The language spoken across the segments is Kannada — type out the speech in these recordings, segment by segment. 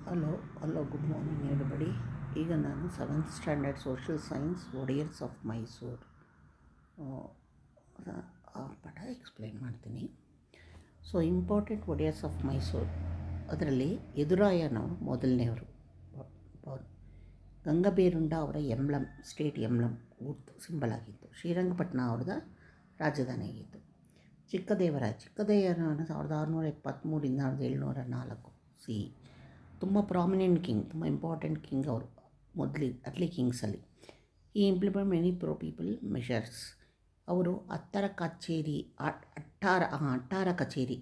Hello good morning everybody. ಈಗ ನಾನು 7th standard social science Wodeyars of Mysuru ಪಾಠ ಎಕ್ಸ್ಪ್ಲೈನ್ ಮಾಡ್ತೀನಿ. So important Wodeyars of Mysuru, ಅದರಲ್ಲಿ ಎದುರಾಯನವರು ಮೊದಲನೆಯವರು. ಗಂಗಬೇರುಂಡ ಅವರ ಎಂಬ್ಲಮ್, ಸ್ಟೇಟ್ ಎಂಬ್ಲಮ್ ಗುರ್ತು ಸಿಂಬಲ್ ಆಗಿತ್ತು. ಶ್ರೀರಂಗಪಟ್ಟಣ ಅವ್ರದ್ದು ರಾಜಧಾನಿ ಆಗಿತ್ತು. ಚಿಕ್ಕದೇವರಾಯ 1673 1704 ಸಿ. ತುಂಬ ಪ್ರಾಮಿನೆಂಟ್ ಕಿಂಗ್, ತುಂಬ ಇಂಪಾರ್ಟೆಂಟ್ ಕಿಂಗ್ ಅವರು, ಅರ್ಲಿ ಕಿಂಗ್ಸಲ್ಲಿ. ಈ implement many pro people measures. ಅವರು ಅಟ್ಟಾರ ಕಚೇರಿ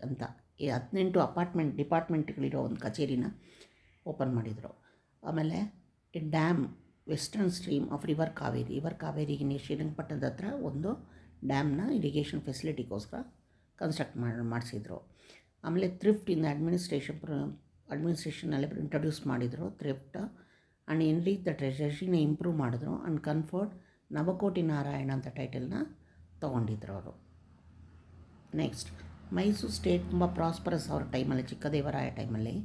ಅಂತ 18 ಡಿಪಾರ್ಟ್ಮೆಂಟ್ಗಳಿರೋ ಒಂದು ಕಚೇರಿನ ಓಪನ್ ಮಾಡಿದರು. ಆಮೇಲೆ dam, western stream of river ಕಾವೇರಿಗೆ ಶ್ರೀರಂಗಪಟ್ಟಣದ ಹತ್ರ ಒಂದು ಡ್ಯಾಮ್ನ ಇರಿಗೇಷನ್ ಫೆಸಿಲಿಟಿಗೋಸ್ಕರ ಕನ್ಸ್ಟ್ರಕ್ಟ್ ಮಾಡಿಸಿದ್ರು. ಆಮೇಲೆ ಥ್ರಿಫ್ಟ್ ಇನ್ ಅಡ್ಮಿನಿಸ್ಟ್ರೇಷನಲ್ಲಿ ಇಂಟ್ರೊಡ್ಯೂಸ್ ಮಾಡಿದರು ಥ್ರಿಫ್ಟ್. ಆ್ಯಂಡ್ ಎನ್ರಿಚ್ ದ ಟ್ರೆಷರಿನ ಇಂಪ್ರೂವ್ ಮಾಡಿದ್ರು. ಆ್ಯಂಡ್ ಕನ್ಫರ್ಡ್ ನವಕೋಟಿ ನಾರಾಯಣ ಅಂತ ಟೈಟಲ್ನ ತೊಗೊಂಡಿದ್ರು ಅವರು. ನೆಕ್ಸ್ಟ್, ಮೈಸೂರು ಸ್ಟೇಟ್ ತುಂಬ ಪ್ರಾಸ್ಪರಸ್ ಅವ್ರ ಟೈಮಲ್ಲಿ, ಚಿಕ್ಕದೇವರಾಯ ಟೈಮಲ್ಲಿ.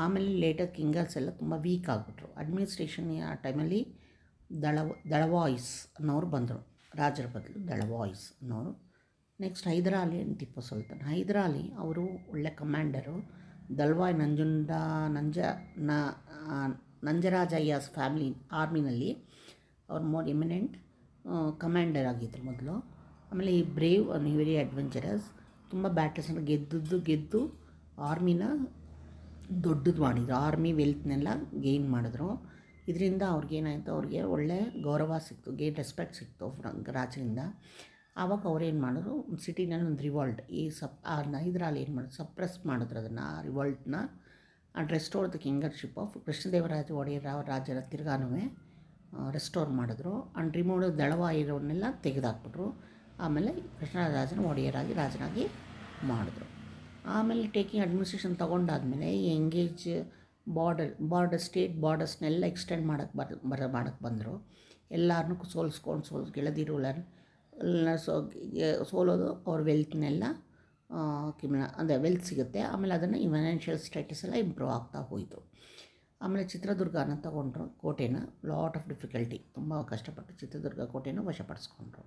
ಆಮೇಲೆ ಲೇಟರ್ ಕಿಂಗರ್ಸ್ ಎಲ್ಲ ತುಂಬ ವೀಕ್ ಆಗಿಬಿಟ್ರು. ಅಡ್ಮಿನಿಸ್ಟ್ರೇಷನ್ ಆ ಟೈಮಲ್ಲಿ ದಳವಾಯ್ಸ್ ಅನ್ನೋರು ಬಂದರು, ರಾಜರ ಬದಲು ದಳವಾಯ್ಸ್ ಅನ್ನೋರು. Next Hyder Ali and Tipu Sultan. ಹೈದರಾಲಿ ಅವರು ಒಳ್ಳೆ ಕಮಾಂಡರು. ದಳ್ವಾಯ್ ನಂಜರಾಜಯ್ಯಸ್ ಫ್ಯಾಮಿಲಿ ಆರ್ಮಿನಲ್ಲಿ ಅವ್ರು ಮೋರ್ ಎಮಿನೆಂಟ್ ಕಮಾಂಡರ್ ಆಗಿದ್ದರು ಮೊದಲು. ಆಮೇಲೆ ಈ ಬ್ರೇವ್ ಆ್ಯಂಡ್ ವೆರಿ ಅಡ್ವೆಂಚರಸ್, ತುಂಬ ಬ್ಯಾಟಲ್ಸನ್ನು ಗೆದ್ದು ಆರ್ಮಿನ ದೊಡ್ಡದು ಮಾಡಿದರು. ಆರ್ಮಿ ವೆಲ್ತ್ನೆಲ್ಲ ಗೇನ್ ಮಾಡಿದ್ರು. ಇದರಿಂದ ಅವ್ರಿಗೇನಾಯಿತು, ಅವ್ರಿಗೆ ಒಳ್ಳೆ ಗೌರವ ಸಿಕ್ತು, ರೆಸ್ಪೆಕ್ಟ್ ಸಿಕ್ತು ರಾಜರಿಂದ. ಆವಾಗ ಅವ್ರೇನು ಮಾಡಿದ್ರು, ಸಿಟಿನಲ್ಲಿ ಒಂದು ರಿವಾಲ್ಟ್, ಹೈದರಾಲಿ ಏನು ಮಾಡಿದ್ರು, ಸಪ್ರೆಸ್ ಮಾಡಿದ್ರು ಅದನ್ನು, ಆ ರಿವಾಲ್ಟ್ನ. And restore the kingership of Krishnadevaraja Wodeyar ರಾಜರ ತಿರ್ಗಾನೂ ರೆಸ್ಟೋರ್ ಮಾಡಿದ್ರು. ಆ್ಯಂಡ್ ರಿಮೂವ್ ದಳವಾಯಿರೋನ್ನೆಲ್ಲ ತೆಗೆದಾಕ್ಬಿಟ್ರು. ಆಮೇಲೆ ಕೃಷ್ಣರಾಜನ ಒಡೆಯರಾಗಿ ರಾಜನಾಗಿ ಮಾಡಿದ್ರು. ಆಮೇಲೆ ಟೇಕಿಂಗ್ ಅಡ್ಮಿನಿಸ್ಟ್ರೇಷನ್ ತೊಗೊಂಡಾದ್ಮೇಲೆ ಎಂಗೇಜ್ ಬಾರ್ಡರ್ ಸ್ಟೇಟ್ ಬಾರ್ಡರ್ಸ್ನೆಲ್ಲ ಎಕ್ಸ್ಟೆಂಡ್ ಮಾಡೋಕ್ಕೆ ಬಂದರು. ಎಲ್ಲರನ್ನೂ ಗೆಳೆದಿರುವುದನ್ನು ಸೋಲೋದು, ಅವ್ರ ವೆಲ್ತ್ನೆಲ್ಲ ಅಂದರೆ ವೆಲ್ತ್ ಸಿಗುತ್ತೆ. ಆಮೇಲೆ ಅದನ್ನು ಈ ಫೈನಾನ್ಷಿಯಲ್ ಸ್ಟೇಟಸ್ ಎಲ್ಲ ಇಂಪ್ರೂವ್ ಆಗ್ತಾ ಹೋಯಿತು. ಆಮೇಲೆ ಚಿತ್ರದುರ್ಗನ ತಗೊಂಡ್ರು, ಕೋಟೆನ. ಲಾಟ್ ಆಫ್ ಡಿಫಿಕಲ್ಟಿ, ತುಂಬ ಕಷ್ಟಪಟ್ಟು ಚಿತ್ರದುರ್ಗ ಕೋಟೆನ ವಶಪಡಿಸ್ಕೊಂಡ್ರು.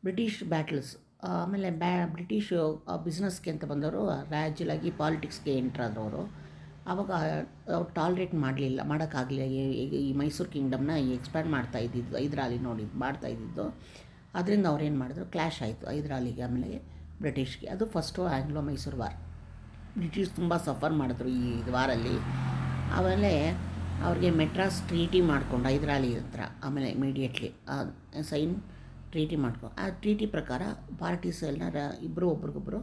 ಬ್ರಿಟಿಷ್ ಬ್ಯಾಟಲ್ಸ್, ಆಮೇಲೆ ಬ್ರಿಟಿಷ್ ಬಿಸ್ನೆಸ್ಗೆ ಅಂತ ಬಂದವರು ಗ್ರ್ಯಾಜುಲಾಗಿ ಪಾಲಿಟಿಕ್ಸ್ಗೆ ಎಂಟ್ರಾದರು ಅವರು. ಆವಾಗ ಅವ್ರು ಟಾಲ್ರೇಟ್ ಮಾಡೋಕ್ಕಾಗಲಿಲ್ಲ ಈ ಮೈಸೂರು ಕಿಂಗ್ಡಮ್ನ ಎಕ್ಸ್ಪ್ಯಾಂಡ್ ಹೈದರಾಲಿ ಮಾಡ್ತಾಯಿದ್ದು. ಅದರಿಂದ ಅವ್ರೇನು ಮಾಡಿದ್ರು, ಕ್ಲ್ಯಾಶ್ ಆಯಿತು ಹೈದರಾಲಿಗೆ ಆಮೇಲೆ ಬ್ರಿಟಿಷ್ಗೆ. ಅದು first Anglo Mysuru war. British ತುಂಬ ಸಫರ್ ಮಾಡಿದ್ರು ಈ ವಾರಲ್ಲಿ. ಆಮೇಲೆ ಅವ್ರಿಗೆ ಮೆಡ್ರಾಸ್ ಟ್ರೀಟಿ ಮಾಡ್ಕೊಂಡು ಹೈದರಾಲಿ ಹತ್ರ, ಆಮೇಲೆ ಇಮಿಡಿಯೇಟ್ಲಿ ಟ್ರೀಟಿ ಮಾಡ್ಕೊಂಡು, ಆ ಟ್ರೀಟಿ ಪ್ರಕಾರ ಪಾರ್ಟೀಸ್ ಎಲ್ಲ ಒಬ್ರಿಗೊಬ್ರು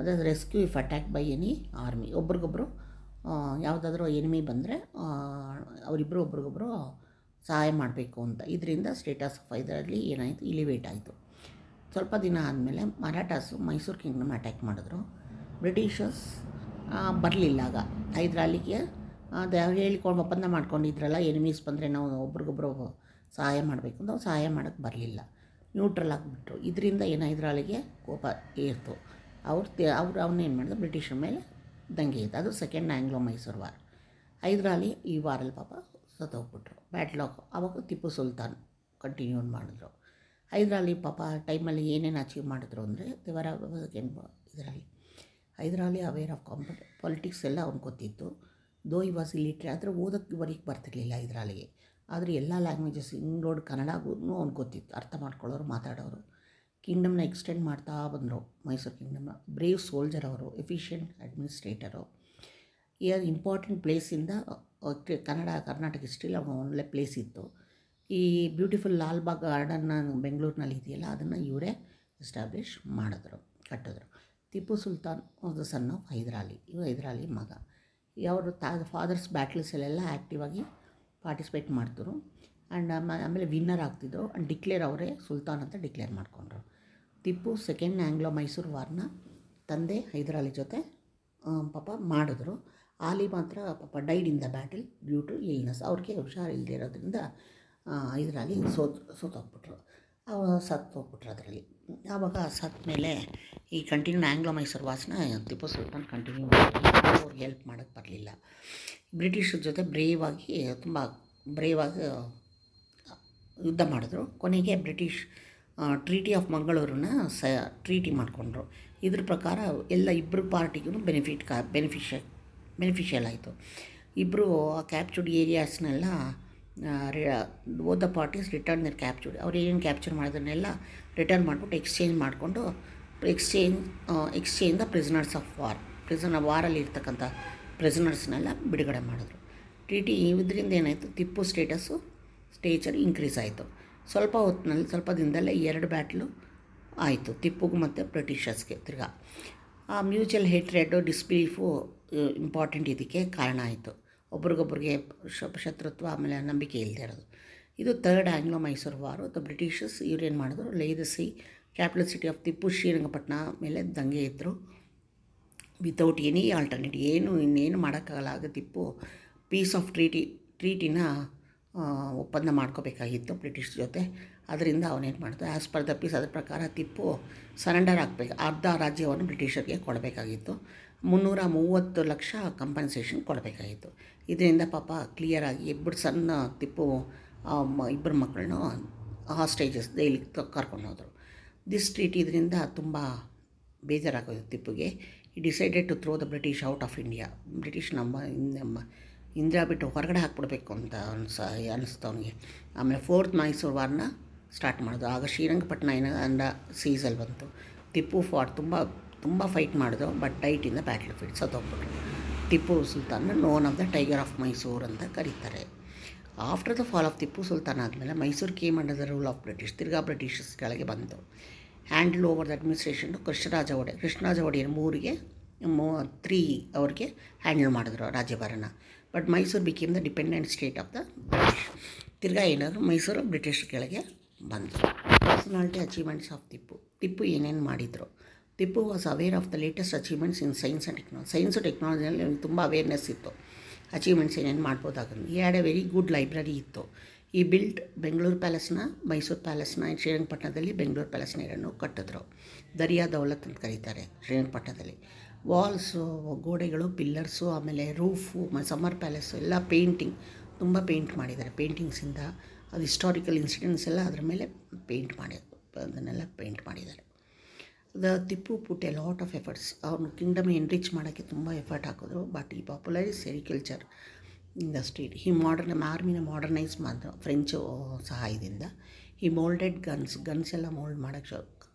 ಅದೇ rescue if attack by any army, ಒಬ್ರಿಗೊಬ್ರು ಯಾವುದಾದ್ರೂ ಎನಿಮಿ ಬಂದರೆ ಅವರಿಬ್ಬರು ಒಬ್ರಿಗೊಬ್ರು ಸಹಾಯ ಮಾಡಬೇಕು ಅಂತ. ಇದರಿಂದ ಸ್ಟೇಟಸ್ ಆಫ್ ಹೈದರಾಲಿ ಏನಾಯಿತು, ಇಲಿವೇಟ್ ಆಯಿತು. ಸ್ವಲ್ಪ ದಿನ ಆದಮೇಲೆ ಮರಾಠಾಸು ಮೈಸೂರು ಕಿಂಗ್ಡಮ್ ಅಟ್ಯಾಕ್ ಮಾಡಿದ್ರು. ಬ್ರಿಟಿಷರ್ಸ್ ಬರಲಿಲ್ಲ ಆಗ ಹೈದರಾಲಿಗೆ. ಅದು ಹೇಳ್ಕೊಂಡು ಒಪ್ಪಂದ ಮಾಡ್ಕೊಂಡಿದ್ರಲ್ಲ, ಎನಿಮೀಸ್ ಬಂದರೆ ನಾವು ಒಬ್ರಿಗೊಬ್ರು ಸಹಾಯ ಮಾಡಬೇಕು ಅಂತ, ಅವ್ರು ಸಹಾಯ ಮಾಡೋಕ್ಕೆ ಬರಲಿಲ್ಲ, ನ್ಯೂಟ್ರಲ್ ಆಗಿಬಿಟ್ರು. ಇದರಿಂದ ಏನು ಹೈದರಾಲಿಗೆ ಕೋಪ ಏರ್ತು. ಅವನ್ನೇನು ಮಾಡಿದ್ರು, ಬ್ರಿಟಿಷರ ಮೇಲೆ ದಂಗೆ ಇತ್ತು. ಅದು second Anglo Mysuru war. Hyder Ali ಈ ವಾರಲ್ಲಿ ಪಾಪ ಸತ್ತೋಗ್ಬಿಟ್ರು, ಬ್ಯಾಟ್ಲಾಗ್. ಆವಾಗ ಟಿಪ್ಪು ಸುಲ್ತಾನ್ ಕಂಟಿನ್ಯೂ ಮಾಡಿದ್ರು. ಹೈದರಾಲಿ ಪಾಪ ಟೈಮಲ್ಲಿ ಏನೇನು ಅಚೀವ್ ಮಾಡಿದ್ರು ಅಂದರೆ, ಇದರಲ್ಲಿ ಹೈದರಾಲಿ ಅವೇರ್ ಆಫ್ ಪಾಲಿಟಿಕ್ಸ್ ಎಲ್ಲ ಅವ್ನು ಗೊತ್ತಿತ್ತು. ದೋ ಈ ವಾಸ್ ಇಲಿಟ್ರೇಟ್, ಆದರೆ ಓದೋಕ್ಕೆ ಬರ್ತಿರ್ಲಿಲ್ಲ ಹೈದರಾಲಿಗೆ. ಆದರೆ ಎಲ್ಲ ಲ್ಯಾಂಗ್ವೇಜಸ್ ಇಂಗ್ಲೋಡ್ ಕನ್ನಡಗೂ ಅವ್ನು ಗೊತ್ತಿತ್ತು, ಅರ್ಥ ಮಾಡ್ಕೊಳ್ಳೋರು, ಮಾತಾಡೋರು. ಕಿಂಗ್ಡಮ್ನ ಎಕ್ಸ್ಟೆಂಡ್ ಮಾಡ್ತಾ ಬಂದರು ಮೈಸೂರು ಕಿಂಗ್ಡಮ್ನ. ಬ್ರೇವ್ ಸೋಲ್ಜರ್ ಅವರು, ಎಫಿಷಿಯೆಂಟ್ ಅಡ್ಮಿನಿಸ್ಟ್ರೇಟರು. ಇಂಪಾರ್ಟೆಂಟ್ ಪ್ಲೇಸಿಂದ ಕರ್ನಾಟಕ ಹಿಸ್ಟ್ರಿಲಿ ಒಳ್ಳೆ ಪ್ಲೇಸ್ ಇತ್ತು. ಈ ಬ್ಯೂಟಿಫುಲ್ ಲಾಲ್ಬಾಗ್ ಗಾರ್ಡನ್ನ ಬೆಂಗಳೂರಿನಲ್ಲಿ ಇದೆಯಲ್ಲ, ಅದನ್ನು ಇವರೇ ಎಸ್ಟಾಬ್ಲಿಷ್ ಕಟ್ಟಿದ್ರು. ಟಿಪ್ಪು ಸುಲ್ತಾನ್ ಒಂದು ಸನ್ ಆಫ್ ಹೈದರಾಲಿ, ಹೈದರಾಲಿ ಮಗ. ಅವರು ಫಾದರ್ಸ್ ಬ್ಯಾಟಲ್ಸಲ್ಲೆಲ್ಲ ಆ್ಯಕ್ಟಿವ್ ಆಗಿ ಪಾರ್ಟಿಸಿಪೇಟ್ ಮಾಡ್ತಿದ್ರು. ಆ್ಯಂಡ್ ಆಮೇಲೆ ವಿನ್ನರ್ ಆಗ್ತಿದ್ರು. ಆ್ಯಂಡ್ ಅವರೇ ಸುಲ್ತಾನ್ ಅಂತ ಡಿಕ್ಲೇರ್ ಮಾಡಿಕೊಂಡ್ರು. ಟಿಪ್ಪು ಸೆಕೆಂಡ್ ಆಂಗ್ಲೋ ಮೈಸೂರು ವಾರ್ನ ತಂದೆ ಹೈದರಾಲಿ ಜೊತೆ ಪಾಪ ಮಾಡಿದ್ರು. ಆಲಿ ಮಾತ್ರ ಪಾಪ died in the battle due to illness. ಅವ್ರಿಗೆ ಹುಷಾರಿಲ್ಲದೆ ಇರೋದ್ರಿಂದ ಹೈದರಾಲಿ ಸೋತೋಗ್ಬಿಟ್ರು. ಅವ ಸತ್ತು ಹೋಗ್ಬಿಟ್ರು ಅದರಲ್ಲಿ. ಆವಾಗ ಸತ್ತ ಮೇಲೆ ಈ ಕಂಟಿನ್ಯೂ ಆಂಗ್ಲೋ ಮೈಸೂರು ವಾಸ್ನ ಟಿಪ್ಪು ಸುಲ್ತಾನ್ ಕಂಟಿನ್ಯೂ ಮಾಡಿ ಅವ್ರಿಗೆ ಹೆಲ್ಪ್ ಮಾಡೋಕ್ಕೆ ಬರಲಿಲ್ಲ. ಬ್ರಿಟಿಷರ ಜೊತೆ ತುಂಬ ಬ್ರೇವಾಗಿ ಯುದ್ಧ ಮಾಡಿದ್ರು. ಕೊನೆಗೆ ಬ್ರಿಟಿಷ್ ಟ್ರೀಟಿ ಆಫ್ ಮಂಗಳೂರನ್ನ ಟ್ರೀಟಿ ಮಾಡಿಕೊಂಡ್ರು. ಇದ್ರ ಪ್ರಕಾರ ಎಲ್ಲ ಇಬ್ಬರು ಪಾರ್ಟಿಗೂ ಬೆನಿಫಿಷಿಯಲ್ ಆಯಿತು. ಇಬ್ಬರು ಕ್ಯಾಪ್ಚರ್ಡ್ ಏರಿಯಾಸ್ನೆಲ್ಲ both the parties return their captured. ಅವ್ರು ಏನು ಕ್ಯಾಪ್ಚರ್ ಮಾಡೋದನ್ನೆಲ್ಲ ರಿಟರ್ನ್ ಮಾಡಿಬಿಟ್ಟು ಎಕ್ಸ್ಚೇಂಜ್ ದ ಪ್ರಿಸನರ್ಸ್ ಆಫ್ ವಾರಲ್ಲಿ ಇರ್ತಕ್ಕಂಥ ಪ್ರಿಸನರ್ಸ್ನೆಲ್ಲ ಬಿಡುಗಡೆ ಮಾಡಿದ್ರು. ಟ್ರೀಟಿ ಇದರಿಂದ ಏನಾಯಿತು, ಟಿಪ್ಪು ಸ್ಟೇಚರ್ ಇನ್ಕ್ರೀಸ್ ಆಯಿತು. ಸ್ವಲ್ಪ ದಿನದಲ್ಲೇ 2 ಬ್ಯಾಟ್ಲು ಆಯಿತು ಟಿಪ್ಪುಗೂ ಮತ್ತು ಬ್ರಿಟಿಷರ್ಸ್ಗೆ. ತಿರ್ಗಾ ಆ ಮ್ಯೂಚುವಲ್ ಹೇಟ್ರೆಡ್ಡು ಡಿಸ್ಬಿಲೀಫು ಇಂಪಾರ್ಟೆಂಟ್ ಇದಕ್ಕೆ ಕಾರಣ ಆಯಿತು. ಒಬ್ರಿಗೊಬ್ರಿಗೆ ಶತ್ರುತ್ವ, ಆಮೇಲೆ ನಂಬಿಕೆ ಇಲ್ಲದೆ ಇರೋದು. ಇದು third Anglo Mysuru war. The Britishers ಇವ್ರೇನು ಮಾಡಿದ್ರು, laid siege capital city of Tipu Srirangapatna ಮೇಲೆ ದಂಗೆ ಇದ್ದರು. ವಿತೌಟ್ ಎನಿ ಆಲ್ಟರ್ನೇಟಿವ್, ಇನ್ನೇನು ಮಾಡೋಕ್ಕಾಗಲ್ಲ. ಆಗ ಟಿಪ್ಪು ಪೀಸ್ ಆಫ್ ಟ್ರೀಟಿನ ಒಪ್ಪಂದ ಮಾಡ್ಕೋಬೇಕಾಗಿತ್ತು ಬ್ರಿಟಿಷ್ ಜೊತೆ. ಅದರಿಂದ ಅವನೇನು ಮಾಡ್ತು, ಆ್ಯಸ್ ಪರ್ ದ ಪೀಸ್, ಅದ್ರ ಪ್ರಕಾರ ಟಿಪ್ಪು ಸರೆಂಡರ್ ಆಗಬೇಕು. ಅರ್ಧ ರಾಜ್ಯವನ್ನು ಬ್ರಿಟಿಷರಿಗೆ ಕೊಡಬೇಕಾಗಿತ್ತು. 330 ಲಕ್ಷ ಕಂಪನ್ಸೇಷನ್ ಕೊಡಬೇಕಾಗಿತ್ತು. ಇದರಿಂದ ಪಾಪ ಕ್ಲಿಯರಾಗಿ ಟಿಪ್ಪು ಇಬ್ಬರು ಮಕ್ಕಳನ್ನು ಹಾಸ್ಟೇಜಸ್ ಜೈಲಿಗೆ ಕರ್ಕೊಂಡು ಹೋದರು. ದಿಸ್ ಟ್ರೀಟಿ ಇದರಿಂದ ತುಂಬ ಬೇಜಾರಾಗೋದು ಟಿಪ್ಪುಗೆ. ಈ decided to throw the British out of India. British ನಮ್ಮ ಇಂಡಿಯಾ ಬಿಟ್ಟು ಹೊರಗಡೆ ಹಾಕ್ಬಿಡ್ಬೇಕು ಅಂತ ಅನ್ನಿಸ್ತು ಅವನಿಗೆ. ಆಮೇಲೆ 4th ಮೈಸೂರು ವಾರ್ನ ಸ್ಟಾರ್ಟ್ ಮಾಡೋದು. ಆಗ ಶ್ರೀರಂಗಪಟ್ಟಣ ಸೀಸಲ್ಲಿ ಬಂತು. ಟಿಪ್ಪು ತುಂಬ ಫೈಟ್ ಮಾಡಿದ್ರು, but died in the battlefield, ಸತ್ತೋಗ್ಬಿಟ್ರು. Tipu Sultan known of the tiger of Mysuru ಅಂತ ಕರೀತಾರೆ. After the fall of Tipu Sultan ಆದಮೇಲೆ Mysuru came under the rule of British. ತಿರ್ಗಾ ಬ್ರಿಟಿಷರ್ಸ್ ಕೆಳಗೆ ಬಂತು. Handle over the administration Krishnaraja Wodeyar 3 ಅವ್ರಿಗೆ ಹ್ಯಾಂಡಲ್ ಮಾಡಿದ್ರು ರಾಜ್ಯಭಾರನ. But Mysuru became the dependent state of the British. ತಿರ್ಗಾ ಏನಾದರೂ ಮೈಸೂರು ಬ್ರಿಟಿಷ್ ಕೆಳಗೆ ಬಂತು. ಪರ್ಸನಾಲಿಟಿ ಅಚೀವ್ಮೆಂಟ್ಸ್ ಆಫ್ ಟಿಪ್ಪು ಏನೇನು ಮಾಡಿದರು. Tipu was aware of the latest achievements in science and ಟೆಕ್ನಾಲಜಿಯಲ್ಲಿ ತುಂಬ ಅವೇರ್ನೆಸ್ ಇತ್ತು. ಅಚೀವ್ಮೆಂಟ್ಸ್ ಏನೇನು ಮಾಡ್ಬೋದಾಗಲ್ಲ. ಈ had a very good library ಇತ್ತು. ಈ ಬಿಲ್ಟ್ ಬೆಂಗಳೂರು ಪ್ಯಾಲೇಸ್ನ, ಮೈಸೂರು ಪ್ಯಾಲೇಸ್ನ, ಶ್ರೀರಂಗಪಟ್ಟಣದಲ್ಲಿ ಬೆಂಗಳೂರು ಪ್ಯಾಲೇಸ್ನ ಎರಡನ್ನೂ ಕಟ್ಟಿದ್ರು. ದರಿಯಾ ದೌಲತ್ ಅಂತ ಕರೀತಾರೆ ಶ್ರೀರಂಗಪಟ್ಟಣದಲ್ಲಿ. ವಾಲ್ಸು, ಗೋಡೆಗಳು, ಪಿಲ್ಲರ್ಸು, ಆಮೇಲೆ ರೂಫು, ಸಮ್ಮರ್ ಪ್ಯಾಲೇಸು ಎಲ್ಲ ತುಂಬ ಪೇಂಟ್ ಮಾಡಿದ್ದಾರೆ. ಪೇಂಟಿಂಗ್ಸಿಂದ ಅದು ಹಿಸ್ಟಾರಿಕಲ್ ಇನ್ಸಿಡೆಂಟ್ಸ್ ಎಲ್ಲ ಅದರ ಮೇಲೆ ಅದನ್ನೆಲ್ಲ ಪೇಂಟ್ ಮಾಡಿದ್ದಾರೆ. Tipu put a lot of efforts. ಅವ್ನು ಕಿಂಗ್ಡಮ್ ಎನ್ರಿಚ್ ಮಾಡೋಕ್ಕೆ ತುಂಬ ಎಫರ್ಟ್ ಹಾಕಿದ್ರು. ಬಟ್ ಈ popularise sericulture in the street. ಆರ್ಮಿನ ಮಾಡರ್ನೈಸ್ ಮಾಡಿದ್ರು ಫ್ರೆಂಚು ಸಹಾಯದಿಂದ. ಈ ಮೋಲ್ಡೆಡ್ ಗನ್ಸ್ ಎಲ್ಲ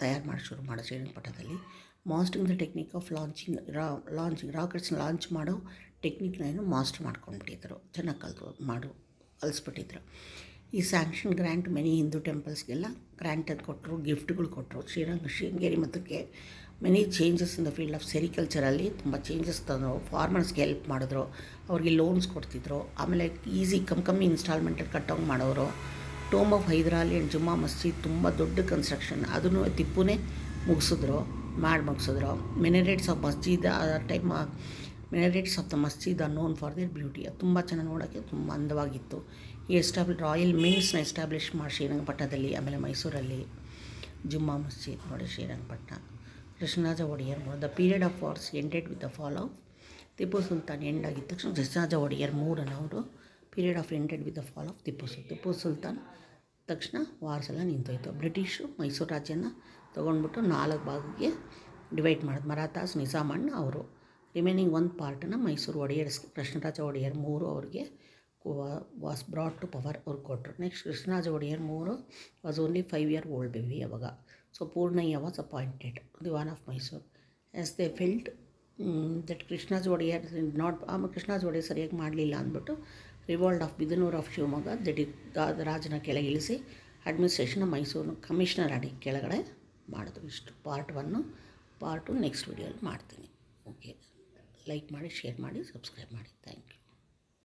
ತಯಾರು ಮಾಡಿ ಶುರು ಮಾಡೋ ಶ್ರೀರಂಗಪಟ್ಟಣದಲ್ಲಿ. Mastering the technique of launching ರಾಕೆಟ್ಸ್ನ ಲಾಂಚ್ ಮಾಡೋ ಟೆಕ್ನಿಕ್ನ ಮಾಸ್ಟರ್ ಮಾಡ್ಕೊಂಡ್ಬಿಟ್ಟಿದ್ರು. ಚೆನ್ನಾಗಿ ಕಲಿಸ್ಬಿಟ್ಟಿದ್ರು. ಈ ಸ್ಯಾಂಕ್ಷನ್ ಗ್ರ್ಯಾಂಟ್ ಮೆನಿ ಹಿಂದೂ ಟೆಂಪಲ್ಸ್ಗೆಲ್ಲ ಗ್ರ್ಯಾಂಟ್ ಕೊಟ್ಟರು, ಗಿಫ್ಟ್ಗಳು ಕೊಟ್ಟರು. ಶೃಂಗೇರಿ ಮಠಕ್ಕೆ many changes in the field of ಸೆರಿಕಲ್ಚರಲ್ಲಿ ತುಂಬ ಚೇಂಜಸ್ ತಂದರು. ಫಾರ್ಮರ್ಸ್ಗೆ ಹೆಲ್ಪ್ ಮಾಡಿದ್ರು, ಅವ್ರಿಗೆ ಲೋನ್ಸ್ ಕೊಡ್ತಿದ್ರು. ಆಮೇಲೆ ಈಸಿ ಕಮ್ಮಿ ಇನ್ಸ್ಟಾಲ್ಮೆಂಟಲ್ಲಿ ಕಟ್ಟೋಂಗೆ ಮಾಡೋರು. Tomb of Hyder Ali and Jumma Masjid ತುಂಬ ದೊಡ್ಡ ಕನ್ಸ್ಟ್ರಕ್ಷನ್, ಅದನ್ನು ಟಿಪ್ಪುನೇ ಮುಗಿಸಿದ್ರು. Minarets of masjid minarets of the masjid are known for their beauty. ಅದು ತುಂಬ ಚೆನ್ನಾಗಿ ನೋಡೋಕ್ಕೆ ತುಂಬ ಅಂದವಾಗಿತ್ತು. ಈ ರಾಯಲ್ ಮಿಂಟ್ಸ್ನ ಎಸ್ಟಾಬ್ಲಿಷ್ ಮಾಡಿ ಶ್ರೀರಂಗಪಟ್ಟಣದಲ್ಲಿ, ಆಮೇಲೆ ಮೈಸೂರಲ್ಲಿ ಜುಮ್ಮಾ ಮಸ್ಜಿದ್ ನೋಡಿ Srirangapatna. Krishnaraja Wodeyar the period of wars ended with the fall of Tipu Sultan. End ಆಗಿದ್ದ ತಕ್ಷಣ Krishnaraja Wodeyar 3 period of ended with the fall of Tipu Sultan ತಕ್ಷಣ ವಾರ್ಸ್ ಎಲ್ಲ ನಿಂತೋಯ್ತು. ಬ್ರಿಟಿಷು ಮೈಸೂರು ರಾಜ್ಯನ ತೊಗೊಂಡ್ಬಿಟ್ಟು 4 ಭಾಗಕ್ಕೆ ಡಿವೈಡ್ ಮಾಡೋದು. ಮರಾಠಾಸ್, ನಿಜಾಮಣ್ಣ ಅವರು. ರಿಮೈನಿಂಗ್ 1 ಪಾರ್ಟನ್ನು ಮೈಸೂರು ಒಡೆಯರ್ಸ್, ಕೃಷ್ಣರಾಜ ಒಡೆಯರ್ 3 ಅವ್ರಿಗೆ ವಾಸ್ ಬ್ರಾಟ್ ಟು ಪವರ್ ಅವ್ರಿಗೆ ಕೊಟ್ಟರು. Next Krishnaraja Wodeyar 3 was only 5 year old baby ಅವಾಗ. So Purnaiah was appointed Diwan of Mysuru. As they felt that Krishnaraja Wodeyar ಆಮೇಲೆ ಕೃಷ್ಣರಾಜ ಒಡೆಯರ್ ಸರಿಯಾಗಿ ಮಾಡಲಿಲ್ಲ ಅಂದ್ಬಿಟ್ಟು revolt of Bidanur of Shivamogga ರಾಜನ ಕೆಳಗೆ ಇಳಿಸಿ ಅಡ್ಮಿನಿಸ್ಟ್ರೇಷನ್ನ ಮೈಸೂರು ಕಮಿಷನರ್ ಆಗಿ ಕೆಳಗಡೆ ಮಾಡಿದ್ರು. ಇಷ್ಟು ಪಾರ್ಟ್ 1. ಪಾರ್ಟ್ 2 ನೆಕ್ಸ್ಟ್ ವೀಡಿಯೋಲಿ ಮಾಡ್ತೀನಿ. ಓಕೆ, ಲೈಕ್ ಮಾಡಿ, ಶೇರ್ ಮಾಡಿ, ಸಬ್ಸ್ಕ್ರೈಬ್ ಮಾಡಿ. Thank you.